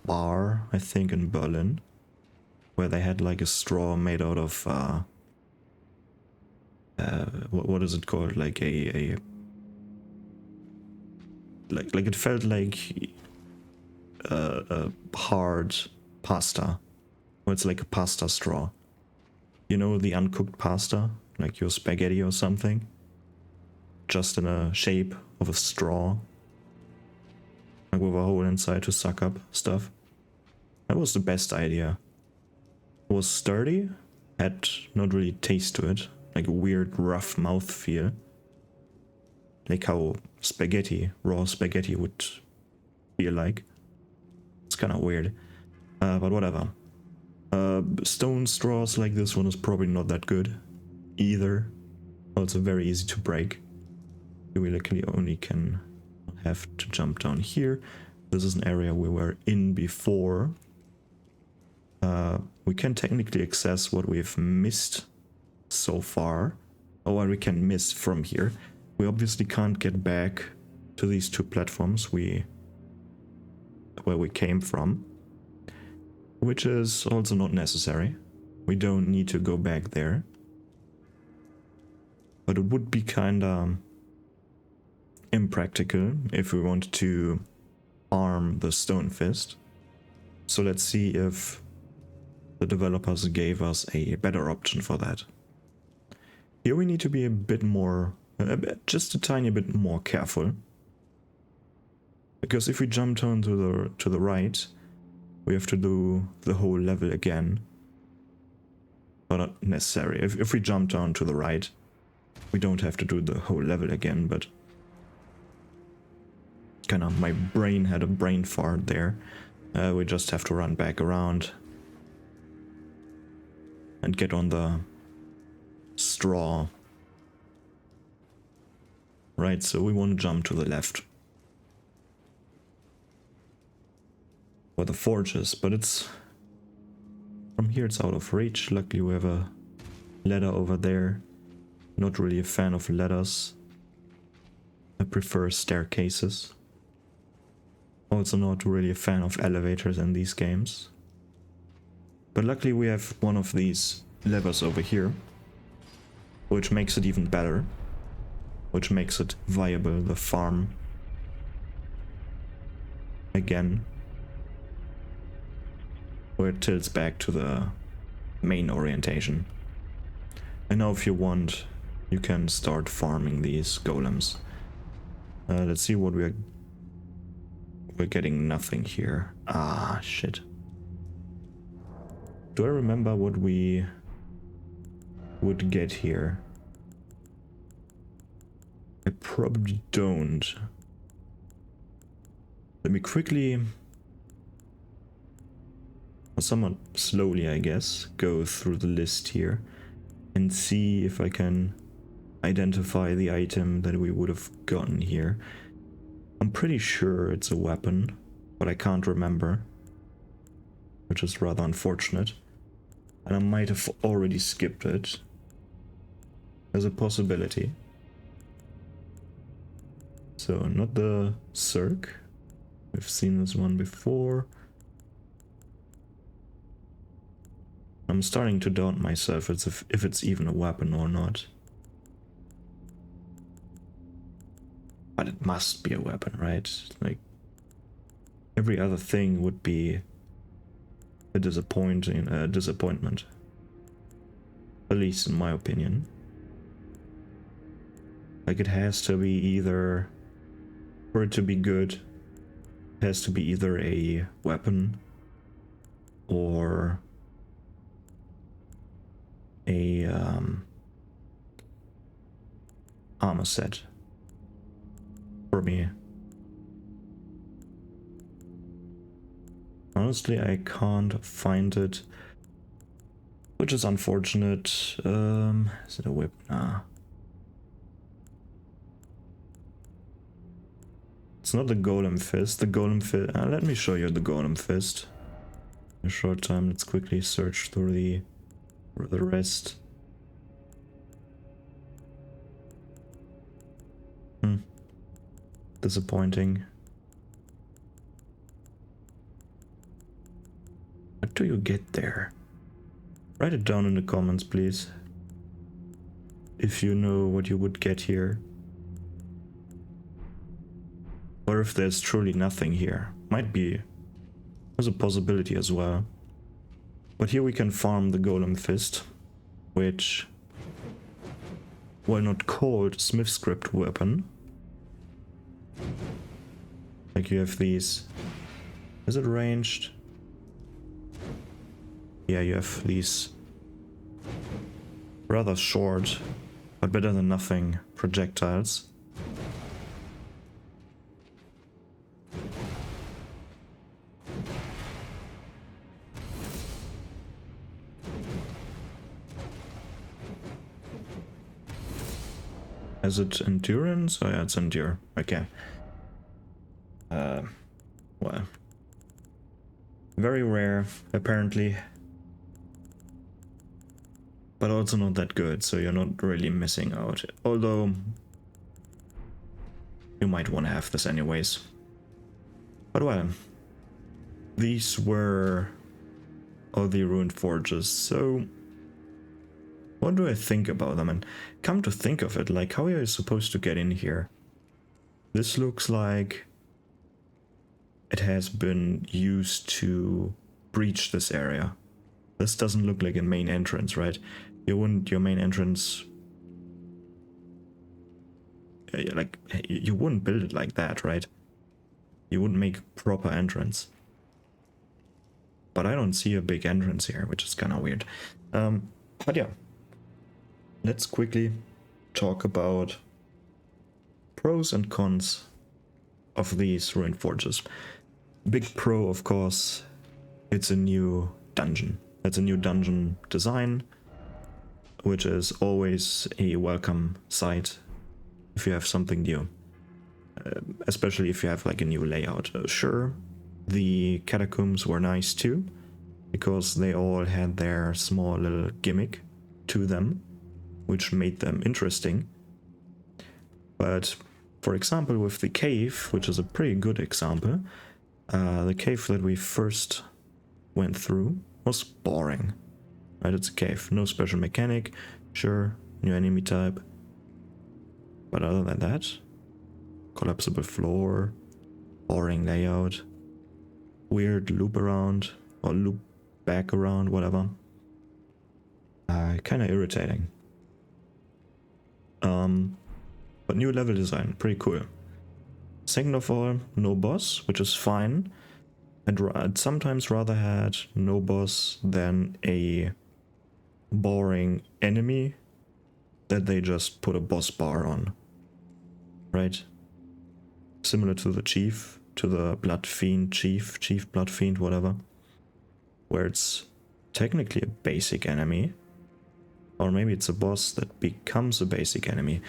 bar, I think in Berlin, where they had like a straw made out of what is it called? Like like it felt like a hard pasta. Or it's like a pasta straw. You know, the uncooked pasta, like your spaghetti or something, just in a shape of a straw, like with a hole inside to suck up stuff. That was the best idea. It was sturdy, had not really taste to it, like a weird rough mouth feel, like how spaghetti, raw spaghetti would feel like. It's kind of weird, but whatever. Stone straws like this one is probably not that good either. Also very easy to break. You really only can have to jump down here. This is an area we were in before. We can technically access what we've missed so far, or what we can miss from here. We obviously can't get back to these two platforms where we came from, which is also not necessary. We don't need to go back there. But it would be kinda impractical if we wanted to farm the Stone Fist. So let's see if the developers gave us a better option for that. Here we need to be a bit more, just a tiny bit more careful. Because if we jump down to the right, we have to do the whole level again. But not necessary. If we jump down to the right, we don't have to do the whole level again, but kind of my brain had a brain fart there. We just have to run back around and get on the straw. Right, so we want to jump to the left. Where the forge is, but it's... From here it's out of reach. Luckily we have a ladder over there. Not really a fan of ladders. I prefer staircases. Also not really a fan of elevators in these games. But luckily we have one of these levers over here, which makes it even better. Which makes it viable, the farm. Again. Where it tilts back to the main orientation. And now if you want, you can start farming these golems. Let's see what we're getting nothing here. Ah, shit. Do I remember what we would get here? I probably don't. Let me quickly, somewhat slowly I guess, go through the list here and see if I can identify the item that we would have gotten here. I'm pretty sure it's a weapon, but I can't remember, which is rather unfortunate. And I might have already skipped it. There's a possibility. So, not the Cirque. We've seen this one before. I'm starting to doubt myself if it's even a weapon or not. But it must be a weapon, right? Like, every other thing would be a disappointment. At least in my opinion. Like, it has to be either, for it to be good, it has to be either a weapon or a armor set for me. Honestly, I can't find it, which is unfortunate. Is it a whip? Nah. It's not the Golem Fist. The Golem Fist. Let me show you the Golem Fist. In a short time, let's quickly search through the rest. Disappointing. What do you get there? Write it down in the comments, please. If you know what you would get here. Or if there's truly nothing here. Might be. There's a possibility as well. But here we can farm the Golem Fist, which, while not called Smith Script weapon, like you have these. Is it ranged? Yeah, you have these rather short, but better than nothing projectiles. Is it endurance? Oh yeah, it's endure. Okay. Well. Very rare, apparently. But also not that good, so you're not really missing out. Although, you might want to have this anyways. But well, these were all the Ruined Forges, so what do I think about them? And come to think of it, like, how are you supposed to get in here? This looks like it has been used to breach this area. This doesn't look like a main entrance, right? Your main entrance, like, you wouldn't build it like that, right? You wouldn't make proper entrance. But I don't see a big entrance here, which is kind of weird. But yeah, let's quickly talk about pros and cons of these Ruined Forges. Big pro, of course, it's a new dungeon. It's a new dungeon design, which is always a welcome sight if you have something new. Especially if you have like a new layout. Sure, the catacombs were nice too, because they all had their small little gimmick to them, which made them interesting. But for example, with the cave, which is a pretty good example, the cave that we first went through was boring. Right, it's a cave, no special mechanic, sure, new enemy type. But other than that, collapsible floor, boring layout, weird loop around, or loop back around, whatever. Kinda irritating. But new level design, pretty cool. Second of all, no boss, which is fine. I'd sometimes rather had no boss than a boring enemy that they just put a boss bar on. Right? Similar to the chief, to the Blood Fiend chief Blood Fiend, whatever. Where it's technically a basic enemy. Or maybe it's a boss that becomes a basic enemy.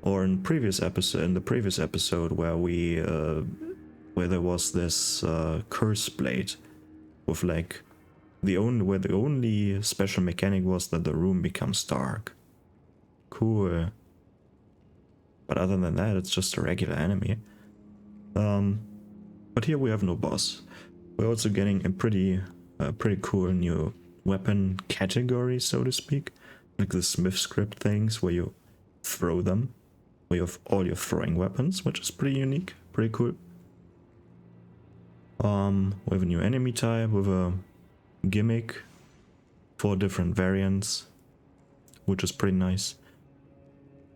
Or in the previous episode where where there was this curse blade with like the only special mechanic was that the room becomes dark. Cool. But other than that, it's just a regular enemy. But here we have no boss. We're also getting a pretty cool new weapon category, so to speak. Like the Smith script things where you throw them. Where you have all your throwing weapons, which is pretty unique, pretty cool. We have a new enemy type with a gimmick, 4 different variants, which is pretty nice.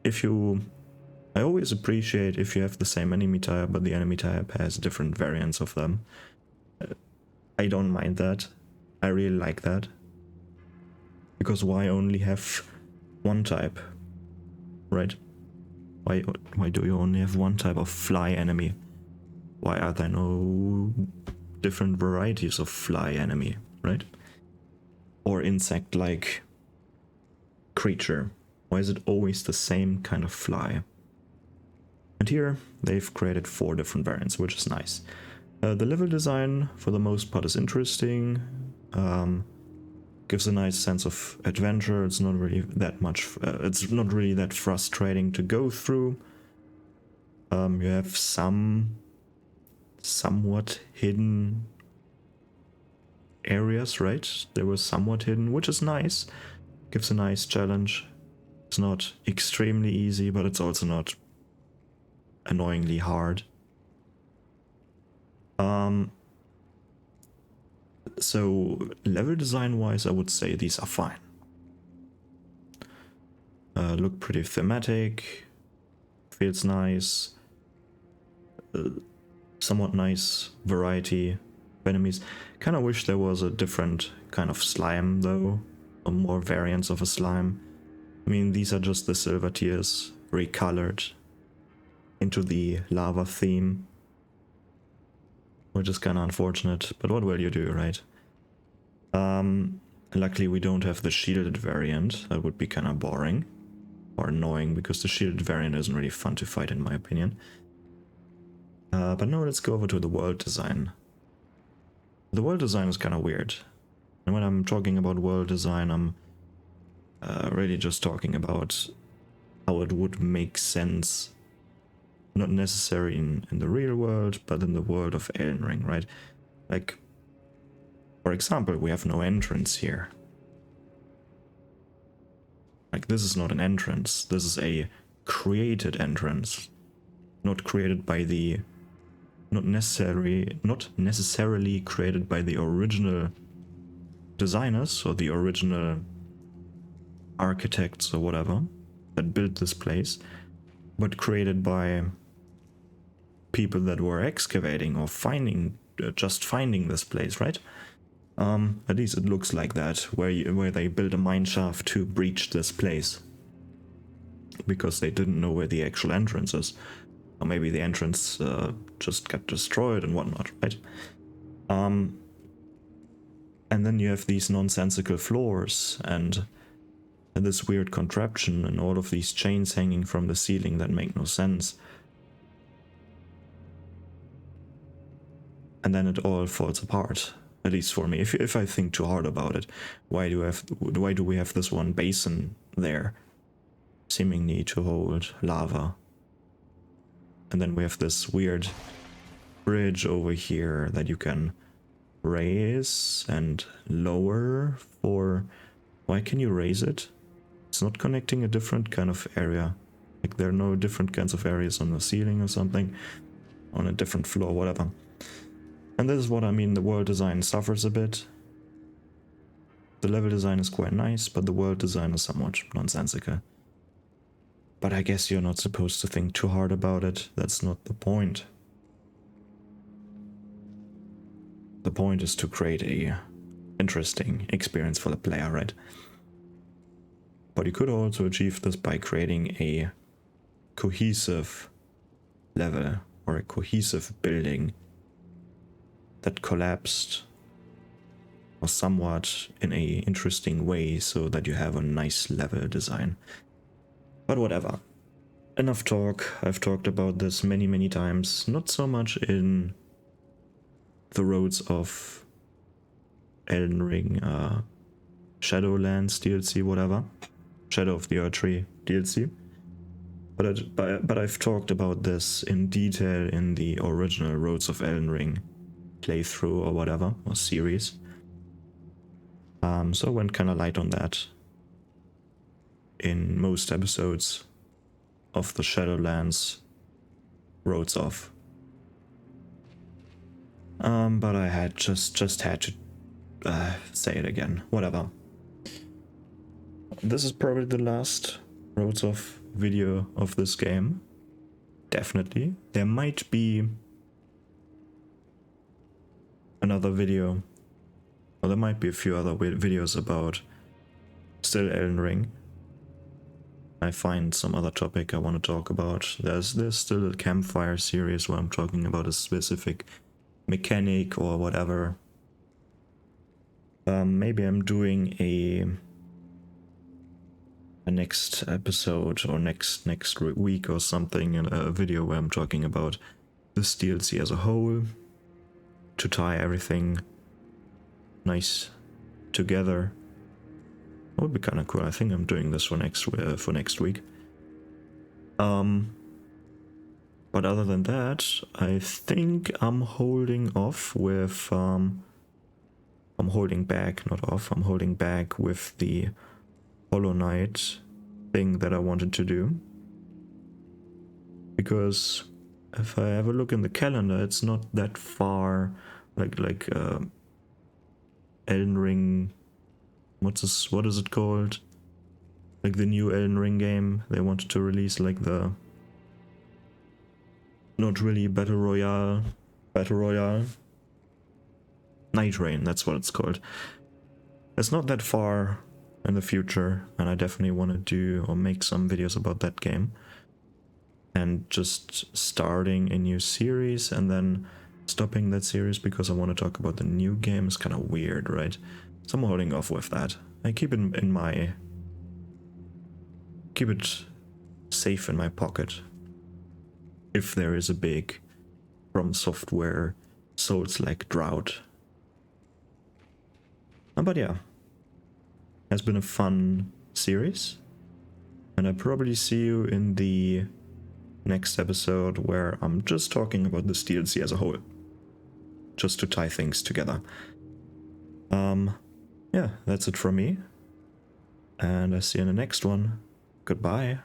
I always appreciate if you have the same enemy type, but the enemy type has different variants of them. I don't mind that. I really like that. Because why only have one type, right? Why do you only have one type of fly enemy? Why are there no different varieties of fly enemy, right? Or insect-like creature? Why is it always the same kind of fly? And here they've created 4 different variants, which is nice. The level design for the most part is interesting. Gives a nice sense of adventure. It's not really that much. It's not really that frustrating to go through. You have some somewhat hidden areas, right? They were somewhat hidden, which is nice. Gives a nice challenge. It's not extremely easy, but it's also not annoyingly hard. So level design wise, I would say these are fine. Look pretty thematic, feels nice, somewhat nice variety of enemies. Kind of wish there was a different kind of slime though, or more variants of a slime. I mean, these are just the silver tears recolored into the lava theme, which is kind of unfortunate, but what will you do, right? Luckily we don't have the shielded variant. That would be kind of boring or annoying, because the shielded variant isn't really fun to fight in my opinion. But no, let's go over to the world design. The world design is kind of weird. And when I'm talking about world design, I'm really just talking about how it would make sense, not necessarily in the real world, but in the world of Elden Ring, right? Like, for example, we have no entrance here. Like, this is not an entrance, this is a created entrance. Not created by the... not necessarily created by the original designers or the original architects or whatever that built this place, but created by people that were excavating or finding this place, right? At least it looks like that, where they built a mine shaft to breach this place because they didn't know where the actual entrance is, or maybe the entrance just got destroyed and whatnot, right? And then you have these nonsensical floors and this weird contraption and all of these chains hanging from the ceiling that make no sense. And then it all falls apart, at least for me. If I think too hard about it, why do we have this one basin there, seemingly to hold lava? And then we have this weird bridge over here that you can raise and lower for... Why can you raise it? It's not connecting a different kind of area. Like, there are no different kinds of areas on the ceiling or something, on a different floor, whatever. And this is what I mean, the world design suffers a bit. The level design is quite nice, but the world design is somewhat nonsensical. But I guess you're not supposed to think too hard about it. That's not the point. The point is to create a interesting experience for the player, right? But you could also achieve this by creating a cohesive level or a cohesive building that collapsed or somewhat in a interesting way so that you have a nice level design. But whatever. Enough talk. I've talked about this many times. Not so much in the roads of Elden Ring Shadowlands DLC, whatever. Shadow of the Erdtree DLC. But I've talked about this in detail in the original Roads of Elden Ring playthrough or whatever, or series. So I went kind of light on that in most episodes of the Shadowlands Roads of. But I had just had to say it again. Whatever. This is probably the last Roads of video of this game. Definitely. There might be another video, or there might be a few other videos about still Elden Ring. I find some other topic I want to talk about. There's still a campfire series where I'm talking about a specific mechanic or whatever. Maybe I'm doing a next episode or next week or something, a video where I'm talking about this DLC as a whole, to tie everything nice together. That would be kind of cool. I think I'm doing this for next week. But other than that, I think I'm holding off with I'm holding back with the Hollow Knight thing that I wanted to do, because if I have a look in the calendar, it's not that far. Like Elden Ring, what is it called? Like the new Elden Ring game, they wanted to release like the not really battle royale. Night Rain, that's what it's called. It's not that far in the future, and I definitely want to do or make some videos about that game. And just starting a new series and then stopping that series because I want to talk about the new game is kind of weird, right? So I'm holding off with that. I keep it safe in my pocket. If there is a big From Software Souls-like drought. But yeah, has been a fun series, and I'll probably see you in the next episode where I'm just talking about this DLC as a whole, just to tie things together. Yeah, that's it from me, and I'll see you in the next one. Goodbye.